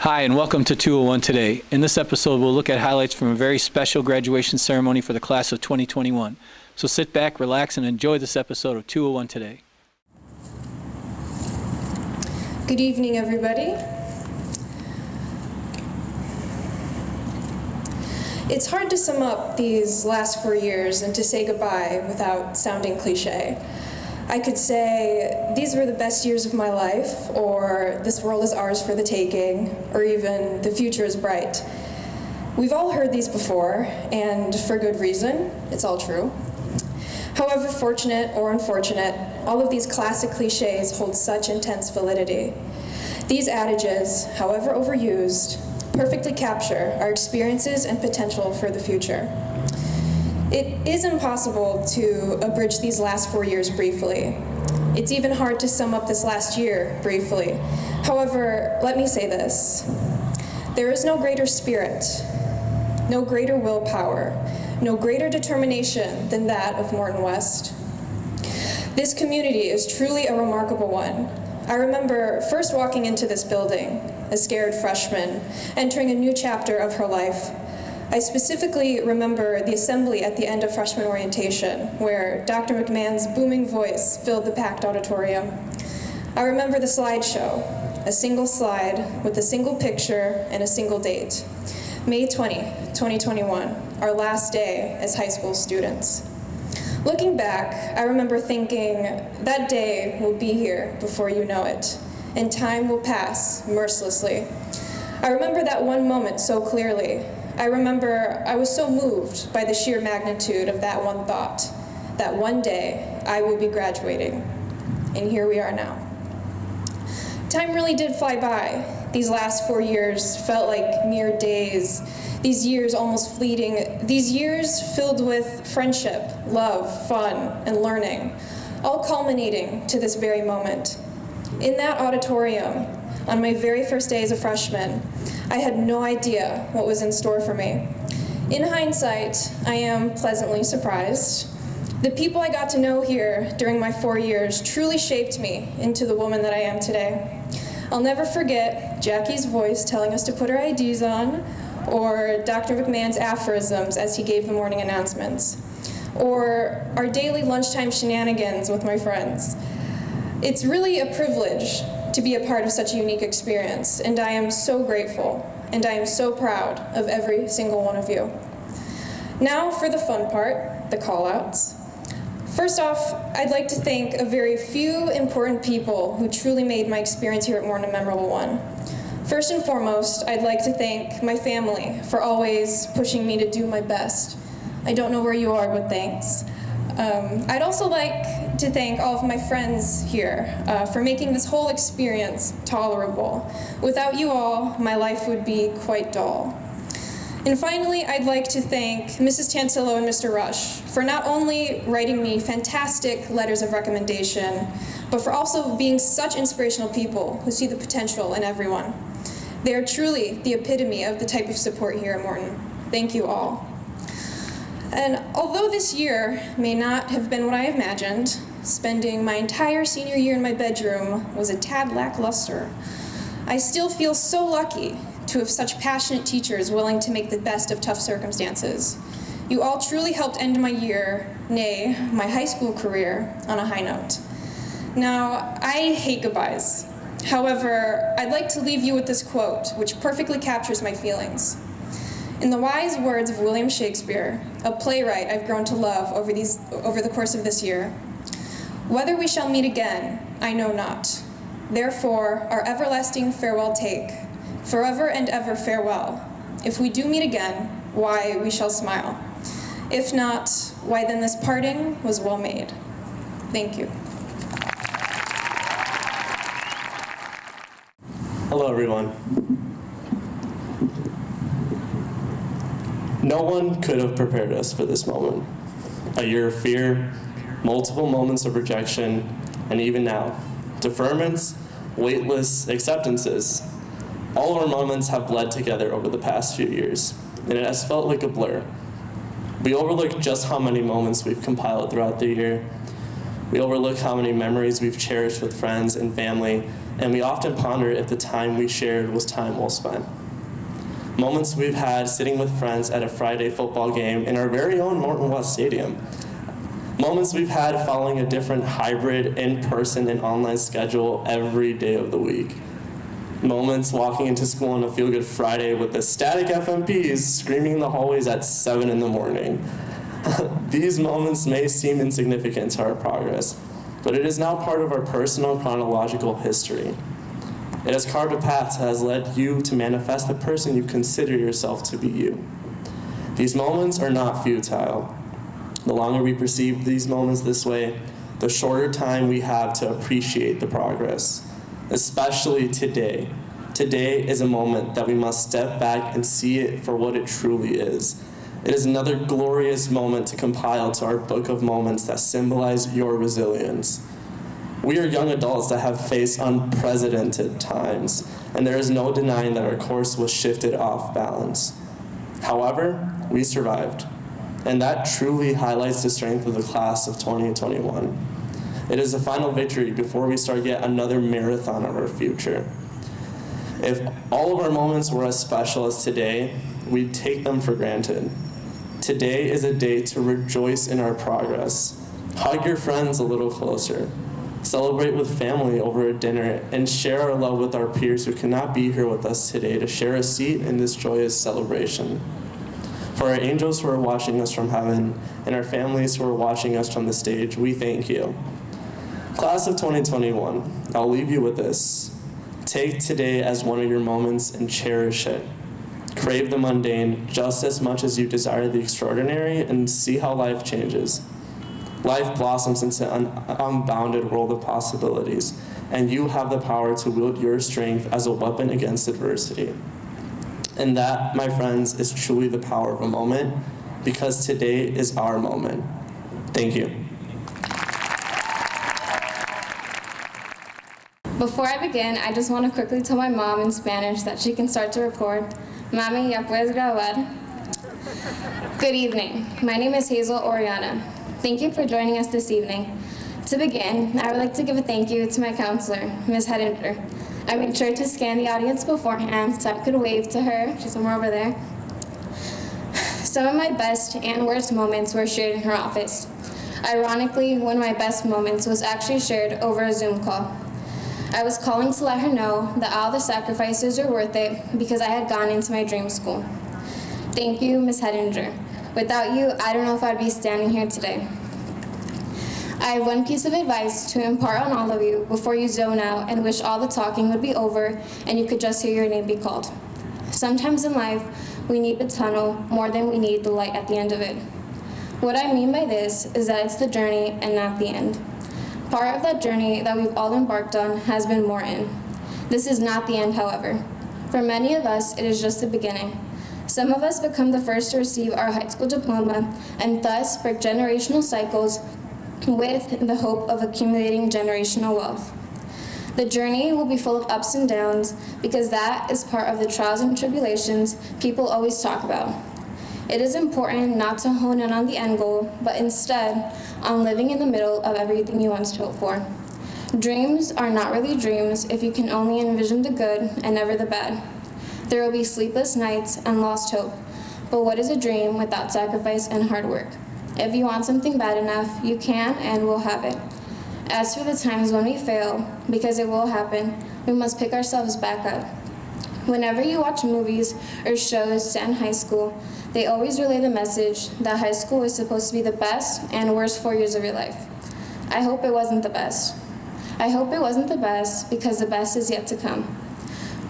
Hi, and welcome to 201 Today. In this episode, we'll look at highlights from a very special graduation ceremony for the class of 2021. So sit back, relax, and enjoy this episode of 201 Today. Good evening, everybody. It's hard to sum up these last 4 years and to say goodbye without sounding cliche. I could say, these were the best years of my life, or this world is ours for the taking, or even the future is bright. We've all heard these before, and for good reason. It's all true. However fortunate or unfortunate, all of these classic cliches hold such intense validity. These adages, however overused, perfectly capture our experiences and potential for the future. It is impossible to abridge these last 4 years briefly. It's even hard to sum up this last year briefly. However, let me say this. There is no greater spirit, no greater willpower, no greater determination than that of Morton West. This community is truly a remarkable one. I remember first walking into this building, a scared freshman, entering a new chapter of her life. I specifically remember the assembly at the end of freshman orientation, where Dr. McMahon's booming voice filled the packed auditorium. I remember the slideshow, a single slide with a single picture and a single date. May 20, 2021, our last day as high school students. Looking back, I remember thinking, that day will be here before you know it, and time will pass mercilessly. I remember that one moment so clearly. I remember I was so moved by the sheer magnitude of that one thought, that one day I will be graduating. And here we are now. Time really did fly by. These last 4 years felt like mere days. These years almost fleeting. These years filled with friendship, love, fun, and learning, all culminating to this very moment. In that auditorium, on my very first day as a freshman, I had no idea what was in store for me. In hindsight, I am pleasantly surprised. The people I got to know here during my 4 years truly shaped me into the woman that I am today. I'll never forget Jackie's voice telling us to put our IDs on, or Dr. McMahon's aphorisms as he gave the morning announcements, or our daily lunchtime shenanigans with my friends. It's really a privilege to be a part of such a unique experience, and I am so grateful, and I am so proud of every single one of you. Now for the fun part, the call-outs. First off, I'd like to thank a very few important people who truly made my experience here at Morton a memorable one. First and foremost, I'd like to thank my family for always pushing me to do my best. I don't know where you are, but thanks. I'd also like to thank all of my friends here for making this whole experience tolerable. Without you all, my life would be quite dull. And finally, I'd like to thank Mrs. Tantillo and Mr. Rush for not only writing me fantastic letters of recommendation, but for also being such inspirational people who see the potential in everyone. They are truly the epitome of the type of support here at Morton. Thank you all. And although this year may not have been what I imagined, spending my entire senior year in my bedroom was a tad lackluster. I still feel so lucky to have such passionate teachers willing to make the best of tough circumstances. You all truly helped end my year, nay, my high school career, on a high note. Now, I hate goodbyes. However, I'd like to leave you with this quote, which perfectly captures my feelings. In the wise words of William Shakespeare, a playwright I've grown to love over the course of this year, "Whether we shall meet again, I know not. Therefore, our everlasting farewell take. Forever and ever farewell. If we do meet again, why, we shall smile. If not, why then this parting was well made." Thank you. Hello, everyone. No one could have prepared us for this moment. A year of fear, multiple moments of rejection, and even now, deferments, waitless acceptances. All of our moments have bled together over the past few years, and it has felt like a blur. We overlook just how many moments we've compiled throughout the year, We overlook how many memories we've cherished with friends and family, and we often ponder if the time we shared was time well spent. Moments we've had sitting with friends at a Friday football game in our very own Morton West Stadium. Moments we've had following a different hybrid in-person and online schedule every day of the week. Moments walking into school on a feel-good Friday with the static FMPs screaming in the hallways at 7 in the morning. These moments may seem insignificant to our progress, but it is now part of our personal chronological history. It has carved a path that has led you to manifest the person you consider yourself to be you. These moments are not futile. The longer we perceive these moments this way, the shorter time we have to appreciate the progress, especially today. Today is a moment that we must step back and see it for what it truly is. It is another glorious moment to compile to our book of moments that symbolize your resilience. We are young adults that have faced unprecedented times, and there is no denying that our course was shifted off balance. However, we survived, and that truly highlights the strength of the class of 2021. It is the final victory before we start yet another marathon of our future. If all of our moments were as special as today, we'd take them for granted. Today is a day to rejoice in our progress. Hug your friends a little closer. Celebrate with family over a dinner, and share our love with our peers who cannot be here with us today to share a seat in this joyous celebration. For our angels who are watching us from heaven and our families who are watching us from the stage, we thank you. Class of 2021, I'll leave you with this. Take today as one of your moments and cherish it. Crave the mundane just as much as you desire the extraordinary, and see how life changes. Life blossoms into an unbounded world of possibilities, and you have the power to wield your strength as a weapon against adversity. And that, my friends, is truly the power of a moment, because today is our moment. Thank you. Before I begin, I just want to quickly tell my mom in Spanish that she can start to record. Mami, ya puedes grabar. Good evening. My name is Hazel Oriana. Thank you for joining us this evening. To begin, I would like to give a thank you to my counselor, Ms. Hedinger. I made sure to scan the audience beforehand so I could wave to her. She's somewhere over there. Some of my best and worst moments were shared in her office. Ironically, one of my best moments was actually shared over a Zoom call. I was calling to let her know that all the sacrifices were worth it because I had gone into my dream school. Thank you, Ms. Hedinger. Without you, I don't know if I'd be standing here today. I have one piece of advice to impart on all of you before you zone out and wish all the talking would be over and you could just hear your name be called. Sometimes in life, we need the tunnel more than we need the light at the end of it. What I mean by this is that it's the journey and not the end. Part of that journey that we've all embarked on has been Morton. This is not the end, however. For many of us, it is just the beginning. Some of us become the first to receive our high school diploma and thus break generational cycles with the hope of accumulating generational wealth. The journey will be full of ups and downs because that is part of the trials and tribulations people always talk about. It is important not to hone in on the end goal, but instead on living in the middle of everything you once hoped for. Dreams are not really dreams if you can only envision the good and never the bad. There will be sleepless nights and lost hope, but what is a dream without sacrifice and hard work? If you want something bad enough, you can and will have it. As for the times when we fail, because it will happen, we must pick ourselves back up. Whenever you watch movies or shows set in high school, they always relay the message that high school is supposed to be the best and worst 4 years of your life. I hope it wasn't the best. I hope it wasn't the best because the best is yet to come.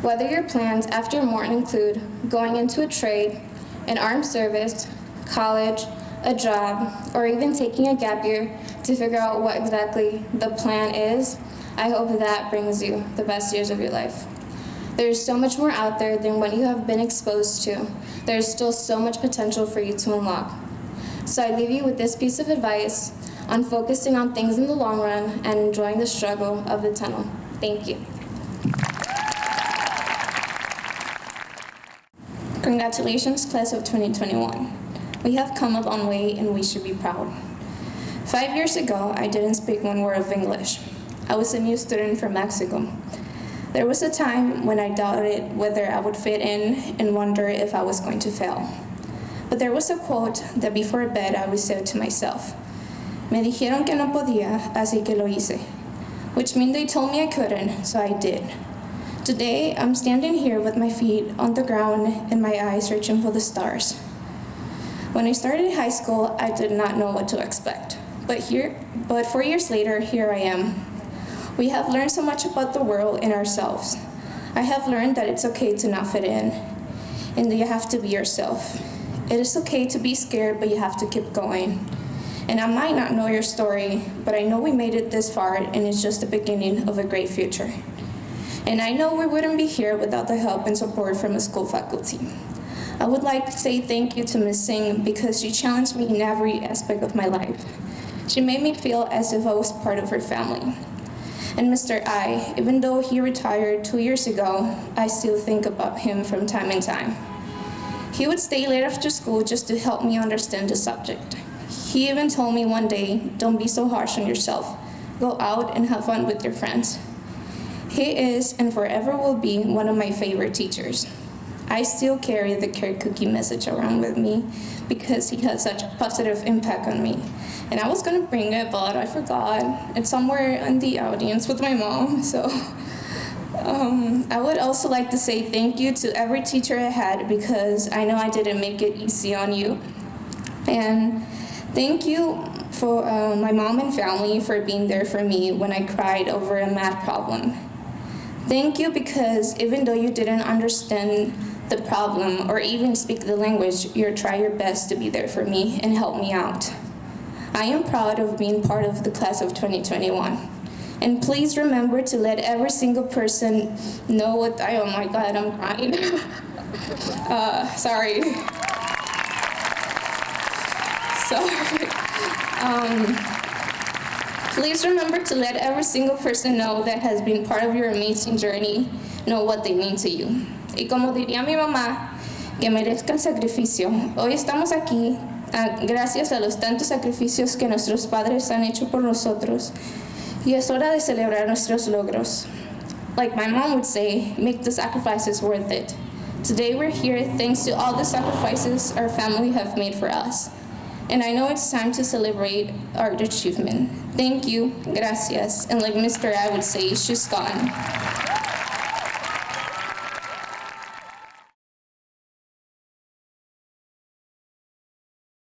Whether your plans after Morton include going into a trade, an armed service, college, a job, or even taking a gap year to figure out what exactly the plan is, I hope that brings you the best years of your life. There's so much more out there than what you have been exposed to. There's still so much potential for you to unlock. So I leave you with this piece of advice on focusing on things in the long run and enjoying the struggle of the tunnel. Thank you. Congratulations, class of 2021. We have come a long way and we should be proud. 5 years ago, I didn't speak one word of English. I was a new student from Mexico. There was a time when I doubted whether I would fit in and wondered if I was going to fail. But there was a quote that before bed I would say to myself, "Me dijeron que no podía, así que lo hice," which means they told me I couldn't, so I did. Today, I'm standing here with my feet on the ground and my eyes searching for the stars. When I started high school, I did not know what to expect. But 4 years later, here I am. We have learned so much about the world and ourselves. I have learned that it's okay to not fit in, and that you have to be yourself. It is okay to be scared, but you have to keep going. And I might not know your story, but I know we made it this far, and it's just the beginning of a great future. And I know we wouldn't be here without the help and support from the school faculty. I would like to say thank you to Ms. Singh because she challenged me in every aspect of my life. She made me feel as if I was part of her family. And Mr. I, even though he retired 2 years ago, I still think about him from time to time. He would stay late after school just to help me understand the subject. He even told me one day, "Don't be so harsh on yourself. Go out and have fun with your friends." He is and forever will be one of my favorite teachers. I still carry the care cookie message around with me because he had such a positive impact on me. And I was gonna bring it, but I forgot. It's somewhere in the audience with my mom, so. I would also like to say thank you to every teacher I had because I know I didn't make it easy on you. And thank you for my mom and family for being there for me when I cried over a math problem. Thank you because even though you didn't understand the problem or even speak the language, you try your best to be there for me and help me out. I am proud of being part of the class of 2021. And please remember to let every single person know what oh my God, I'm crying. Sorry. Please remember to let every single person know that has been part of your amazing journey, know what they mean to you. Y como diría mi mamá, que merezca el sacrificio. Hoy estamos aquí gracias a los tantos sacrificios que nuestros padres han hecho por nosotros. Y es hora de celebrar nuestros logros. Like my mom would say, make the sacrifices worth it. Today we're here thanks to all the sacrifices our family have made for us. And I know it's time to celebrate our achievement. Thank you, gracias, and like Mr. I would say, she's gone.